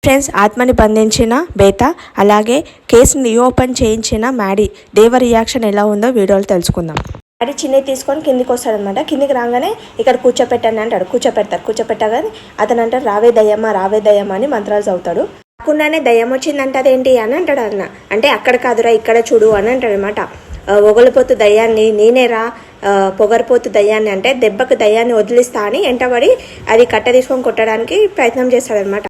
Friends, ఆత్మని బంధించిన బేత అలాగే కేసుని రీఓపెన్ చేయించిన మ్యాడీ దేవ రియాక్షన్ ఎలా ఉందో వీడియోలో తెలుసుకుందాం. మ్యాడీ చిన్ని తీసుకొని కిందికి వస్తాడనమాట. కిందికి రాగానే ఇక్కడ కూర్చోపెట్టండి అంటాడు. కూర్చోపెట్టగానే అతను అంటాడు రావే దయ్యమ్మ అని మంత్రాలు చదువుతాడు. కాకుండానే దయ్యం వచ్చిందంటదేంటి అని అంటాడు. అంటే అక్కడ కాదురా ఇక్కడ చూడు అని అంటాడు అనమాట. ఒగలిపోతు దయ్యాన్ని నేనేరా పొగరిపోతు దయ్యాన్ని అంటే దెబ్బకు దయ్యాన్ని వదిలిస్తా అని ఎంటబడి అది కట్ట తీసుకొని కొట్టడానికి ప్రయత్నం చేస్తాడనమాట.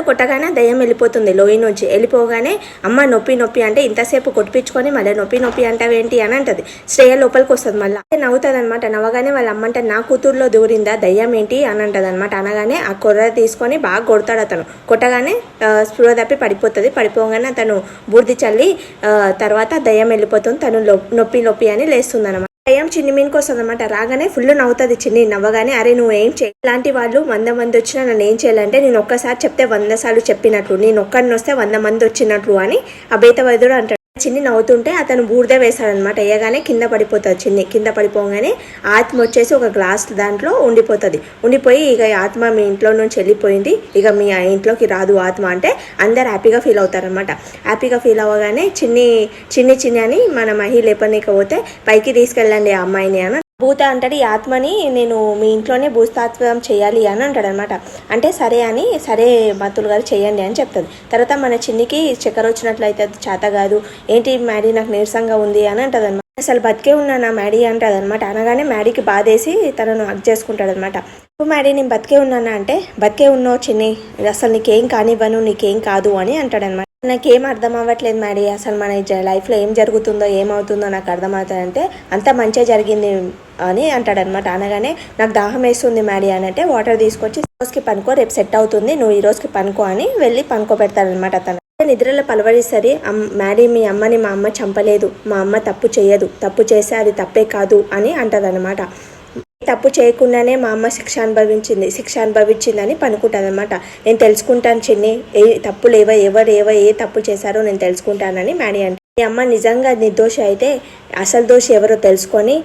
కొట్టగానే దయ్యం వెళ్ళిపోతుంది. లోయి నుంచి వెళ్ళిపోగానే అమ్మ నొప్పి అంటే ఇంతసేపు కొట్టించుకొని మళ్ళీ నొప్పి అంటావేంటి అని అంటది. శ్రేయ లోపలికి వస్తుంది. మళ్ళీ నవ్వుతుంది అనమాట. నవ్వగానే వాళ్ళ అమ్మ అంటే నా కూతుర్లో దూరిందా దయ్యం ఏంటి అని అంటది అనమాట. అనగానే ఆ కొర్ర తీసుకొని బాగా కొడతాడు అతను. కొట్టగానే స్పృహ తప్పి పడిపోగానే అతను బూర్ది చల్లి తర్వాత దయ్యం వెళ్ళిపోతుంది. తను నొప్పి అని లేస్తుంది అనమాట. దయ్యం చిన్ని మీనికి వస్తుంది అనమాట. రాగానే ఫుల్ నవ్వుతుంది. చిన్ని నవ్వగానే అరే నువ్వు ఏం చేయి, ఇలాంటి వాళ్ళు 100 మంది వచ్చినా నన్ను ఏం చేయాలంటే నేను ఒక్కసారి చెప్తే 100 సార్లు చెప్పినట్లు, నేను ఒక్కడిని వస్తే 100 మంది వచ్చినట్లు అని ఆ బేత వైద్యుడు అంటాడు. చిన్ని నవ్వుతుంటే అతను బూడిద వేశాడనమాట. వేయగానే కింద పడిపోతుంది. చిన్ని కింద పడిపోగానే ఆత్మ వచ్చేసి ఒక గ్లాస్ దాంట్లో ఉండిపోయి ఇక ఆత్మ మీ ఇంట్లో నుంచి వెళ్ళిపోయింది, ఇక మీ ఇంట్లోకి రాదు ఆత్మ అంటే అందరు హ్యాపీగా ఫీల్ అవుతారనమాట. హ్యాపీగా ఫీల్ అవ్వగానే చిన్ని అని మన మహి లేపనీకపోతే పైకి తీసుకెళ్ళండి ఆ అమ్మాయిని అని భూత అంటాడు. ఈ ఆత్మని నేను మీ ఇంట్లోనే భూస్థాత్వం చేయాలి అని అంటాడు అనమాట. అంటే సరే మతులు గారు చేయండి అని చెప్తుంది. తర్వాత మన చిన్నికి చక్కెర వచ్చినట్లయితే చేత కాదు, ఏంటి మ్యాడీ నాకు నీరసంగా ఉంది అని అంటది అనమాట. అసలు బతికే ఉన్నానా మ్యాడీ అంటది అనమాట. అనగానే మ్యాడీకి బాధేసి తనను హగ్ చేసుకుంటాడు అనమాట. మ్యాడీ నేను బతికే ఉన్నానా అంటే బతికే ఉన్నావు చిన్ని, అసలు నీకేం కానివ్వను, నీకేం కాదు అని అంటాడు అనమాట. నాకేం అర్థం అవ్వట్లేదు మ్యాడీ, అసలు మన లైఫ్లో ఏం జరుగుతుందో ఏమవుతుందో నాకు అర్థమవుతుందంటే అంత మంచిగా జరిగింది అని అంటాడనమాట. అనగానే నాకు దాహం వేస్తుంది మ్యాడీ అని అంటే వాటర్ తీసుకొచ్చి రోజుకి పనుకో, రేపు సెట్ అవుతుంది, నువ్వు ఈ రోజుకి పనుకో అని వెళ్ళి పనుకోబెడతాడనమాట. తను నిద్రలో పలవరిస్తుంది. మ్యాడీ మీ అమ్మని మా అమ్మ చంపలేదు, మా అమ్మ తప్పు చేయదు, తప్పు చేస్తే అది తప్పే కాదు అని అంటదనమాట. తప్పు చేయకుండానే మా అమ్మ శిక్ష అనుభవించిందని పనుకుంటుంది అనమాట. నేను తెలుసుకుంటాను చిన్ని, ఏ తప్పులు ఎవరు ఏ తప్పు చేశారో నేను తెలుసుకుంటానని మ్యాడీ అంటే. మీ అమ్మ నిజంగా నిర్దోషి అయితే అసలు దోషి ఎవరో తెలుసుకొని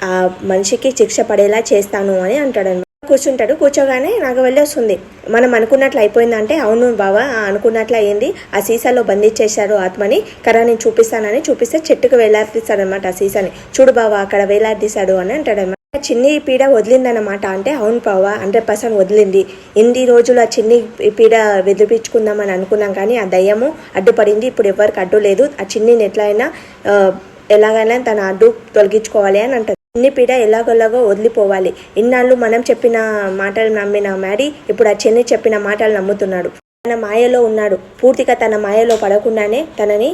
ఆ మనిషికి శిక్ష పడేలా చేస్తాను అని అంటాడు. కూర్చుంటాడు. కూర్చోగానే నాగవల్లి వస్తుంది. మనం అనుకున్నట్లు అయిపోయిందంటే అవును బావా అనుకున్నట్లు అయ్యింది, ఆ సీసాలో బంధించేశారు ఆత్మని, కరా నేను చూపిస్తానని చూపిస్తే చెట్టుకు వేలాడదీస్తాడు అనమాట. ఆ సీసాని చూడు బావా అక్కడ వేలాడదీశాడు అని అంటాడు అనమాట. చిన్ని పీడ వదిలిందనమాట. అంటే అవును బావా 100% వదిలింది. ఇన్ని రోజులు ఆ చిన్ని పీడ వెదిపించుకుందామని అనుకున్నాం కానీ ఆ దయ్యము అడ్డుపడింది. ఇప్పుడు ఎవరికి అడ్డు లేదు. ఆ చిన్నిని ఎలాగైనా తన అడ్డు తొలగించుకోవాలి అని అంటారు. చిన్ని పీడ ఎలాగోలాగో వదిలిపోవాలి. ఇన్నాళ్ళు మనం చెప్పిన మాటలు నమ్మిన మ్యాడీ ఇప్పుడు ఆ చిన్ని చెప్పిన మాటలు నమ్ముతున్నాడు. తన మాయలో ఉన్నాడు. పూర్తిగా తన మాయలో పడకుండానే తనని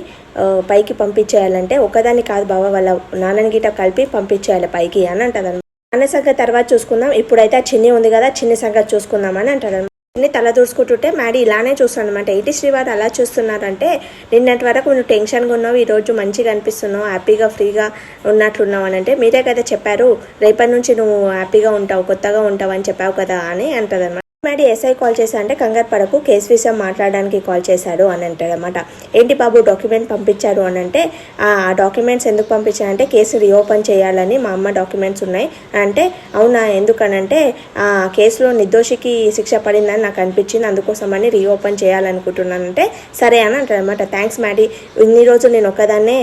పైకి పంపించేయాలంటే ఒకదాన్ని కాదు బావ, వాళ్ళ నాన్నని గిట కలిపి పంపించేయాలి పైకి అని అంటది. నాన్న సంగతి తర్వాత చూసుకుందాం, ఇప్పుడైతే ఆ చిన్ని ఉంది కదా చిన్ని సంగతి చూసుకుందాం అని అంటాడు. చిన్ని తల దూసుకుంటుంటే మ్యాడీ ఇలానే చూస్తాను అనమాట. ఏంటి శ్రీవారు అలా చూస్తున్నారంటే నిన్నటి వరకు నువ్వు టెన్షన్గా ఉన్నావు, ఈరోజు మంచిగా అనిపిస్తున్నావు, హ్యాపీగా ఫ్రీగా ఉన్నట్లున్నావు అని అంటే మీరే కదా చెప్పారు రేపటి నుంచి నువ్వు హ్యాపీగా ఉంటావు, కొత్తగా ఉంటావు అని చెప్పావు కదా అని అంటది అనమాట. మ్యాడీ ఎస్ఐ కాల్ చేశా అంటే కంగారు పడకు, కేసు విషయం మాట్లాడడానికి కాల్ చేశాడు అని అంటాడు అనమాట. ఏంటి బాబు డాక్యుమెంట్ పంపించారు అని అంటే ఆ డాక్యుమెంట్స్ ఎందుకు పంపించానంటే కేసు రీఓపెన్ చేయాలని మా అమ్మ డాక్యుమెంట్స్ ఉన్నాయి అంటే అవునా ఎందుకనంటే ఆ కేసులో నిర్దోషికి శిక్ష పడిందని నాకు అనిపించింది, అందుకోసమని రీఓపెన్ చేయాలనుకుంటున్నానంటే సరే అని అంటాడు అనమాట. థ్యాంక్స్ మ్యాడీ, ఇన్ని రోజులు నేను ఒక్కదాన్నే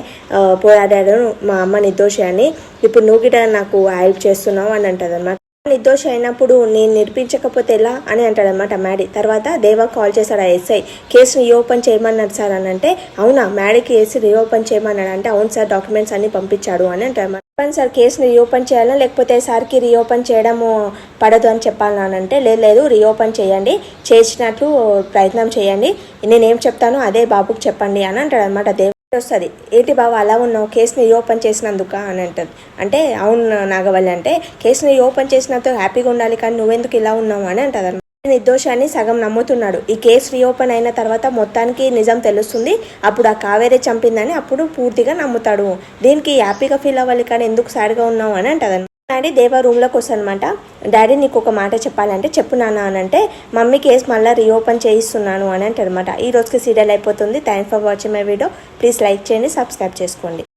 పోరాడాను మా అమ్మ నిర్దోషి అని, ఇప్పుడు నువ్వు గిట నాకు హెల్ప్ చేస్తున్నావు అని అంటది అనమాట. నిర్దోషి అయినప్పుడు నేను నిర్పించకపోతే ఎలా అని అంటాడు అనమాట మ్యాడీ. తర్వాత దేవా కాల్ చేశాడు ఆ ఎస్ఐ, కేసు రీఓపెన్ చేయమన్నాడు సార్ అని అంటే అవునా మ్యాడీకి కేసు రీఓపెన్ చేయమన్నాడు అంటే అవును సార్ డాక్యుమెంట్స్ అన్ని పంపించాడు అని అంటాడు అనమాట. సార్ కేసుని రీఓపెన్ చేయాలా లేకపోతే సార్కి రీఓపెన్ చేయడము పడదు అని చెప్పాలనంటే లేదు రీఓపెన్ చేయండి, చేసినట్లు ప్రయత్నం చేయండి, నేనేం చెప్తానో అదే బాబుకి చెప్పండి అని అంటాడు అనమాట. దేవ వస్తుంది. ఏంటి బాబా అలా ఉన్నావు, కేసుని రీఓపెన్ చేసినందుక అని అంటది. అంటే అవును నాగవల్లి అంటే కేసుని రీఓపెన్ చేసినందుకు హ్యాపీగా ఉండాలి కానీ నువ్వెందుకు ఇలా ఉన్నావు అని అంటది అనమాట. నిర్దోషాన్ని సగం నమ్ముతున్నాడు. ఈ కేసు రీఓపెన్ అయిన తర్వాత మొత్తానికి నిజం తెలుస్తుంది, అప్పుడు ఆ కావేరే చంపిందని అప్పుడు పూర్తిగా నమ్ముతాడు. దీనికి హ్యాపీగా ఫీల్ అవ్వాలి కానీ ఎందుకు సాడ్గా ఉన్నావు అని అంటది. డాడీ దేవా రూమ్లోకి వస్తానమాట. డాడీ నీకు ఒక మాట చెప్పాలంటే చెప్పు నాన్న అని అంటే మమ్మీ కేసు మళ్ళీ రీఓపెన్ చేయిస్తున్నాను అని అంటారు అనమాట. ఈ రోజుకి సీరియల్ అయిపోతుంది. Thanks for watching my video. Please like చేయండి, సబ్స్క్రైబ్ చేసుకోండి.